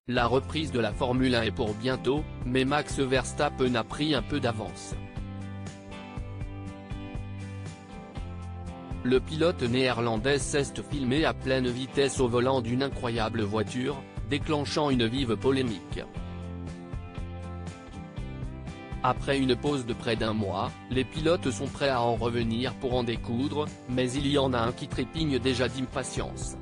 La reprise de la Formule 1 est pour bientôt, mais Max Verstappen a pris un peu d'avance. Le pilote néerlandais s'est filmé à pleine vitesse au volant d'une incroyable voiture, déclenchant une vive polémique. Après une pause de près d'un mois, les pilotes sont prêts à en revenir pour en découdre, mais il y en a un qui trépigne déjà d'impatience.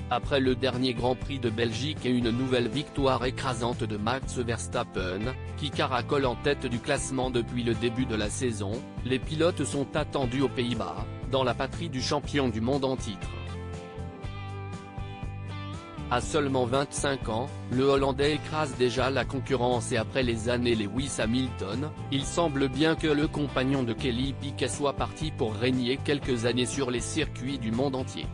Après le dernier Grand Prix de Belgique et une nouvelle victoire écrasante de Max Verstappen, qui caracole en tête du classement depuis le début de la saison, les pilotes sont attendus aux Pays-Bas, dans la patrie du champion du monde en titre. À seulement 25 ans, le Hollandais écrase déjà la concurrence et après les années Lewis Hamilton, il semble bien que le compagnon de Kelly Piquet soit parti pour régner quelques années sur les circuits du monde entier.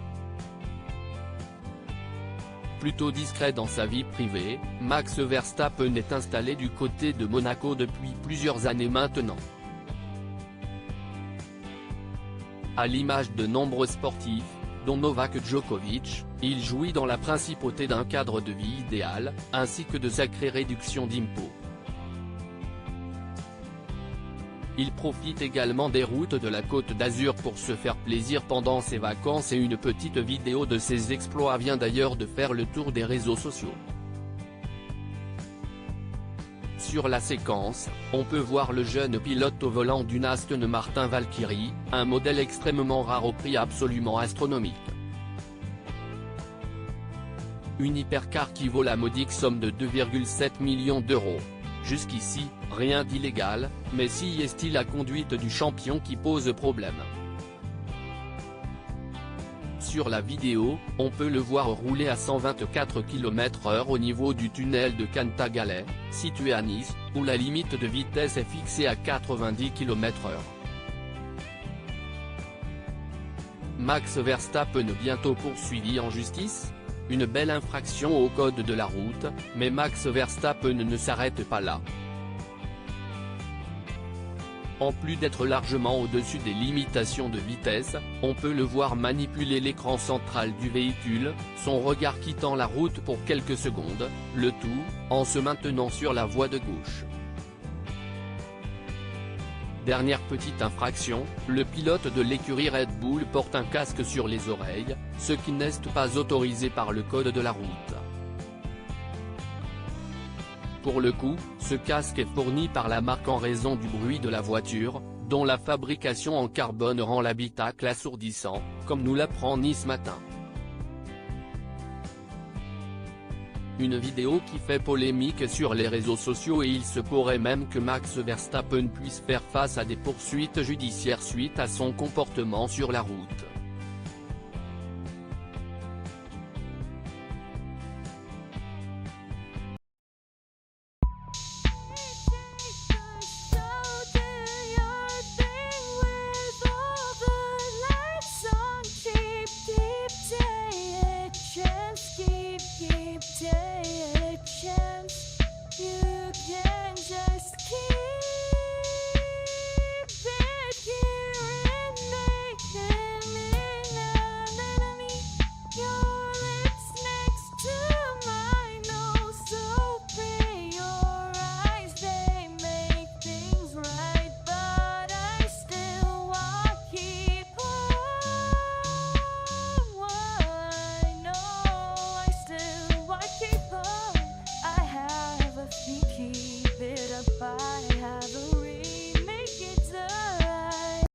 Plutôt discret dans sa vie privée, Max Verstappen est installé du côté de Monaco depuis plusieurs années maintenant. À l'image de nombreux sportifs, dont Novak Djokovic, il jouit dans la principauté d'un cadre de vie idéal, ainsi que de sacrées réductions d'impôts. Il profite également des routes de la Côte d'Azur pour se faire plaisir pendant ses vacances et une petite vidéo de ses exploits vient d'ailleurs de faire le tour des réseaux sociaux. Sur la séquence, on peut voir le jeune pilote au volant d'une Aston Martin Valkyrie, un modèle extrêmement rare au prix absolument astronomique. Une hypercar qui vaut la modique somme de 2,7 millions d'euros. Jusqu'ici, rien d'illégal, mais si est-il la conduite du champion qui pose problème. Sur la vidéo, on peut le voir rouler à 124 km/h au niveau du tunnel de Cantagalès, situé à Nice, où la limite de vitesse est fixée à 90 km/h. Max Verstappen bientôt poursuivi en justice ? Une belle infraction au code de la route, mais Max Verstappen ne s'arrête pas là. En plus d'être largement au-dessus des limitations de vitesse, on peut le voir manipuler l'écran central du véhicule, son regard quittant la route pour quelques secondes, le tout, en se maintenant sur la voie de gauche. Dernière petite infraction, le pilote de l'écurie Red Bull porte un casque sur les oreilles, ce qui n'est pas autorisé par le code de la route. Pour le coup, ce casque est fourni par la marque en raison du bruit de la voiture, dont la fabrication en carbone rend l'habitacle assourdissant, comme nous l'apprend Nice Matin. Une vidéo qui fait polémique sur les réseaux sociaux et il se pourrait même que Max Verstappen puisse faire face à des poursuites judiciaires suite à son comportement sur la route.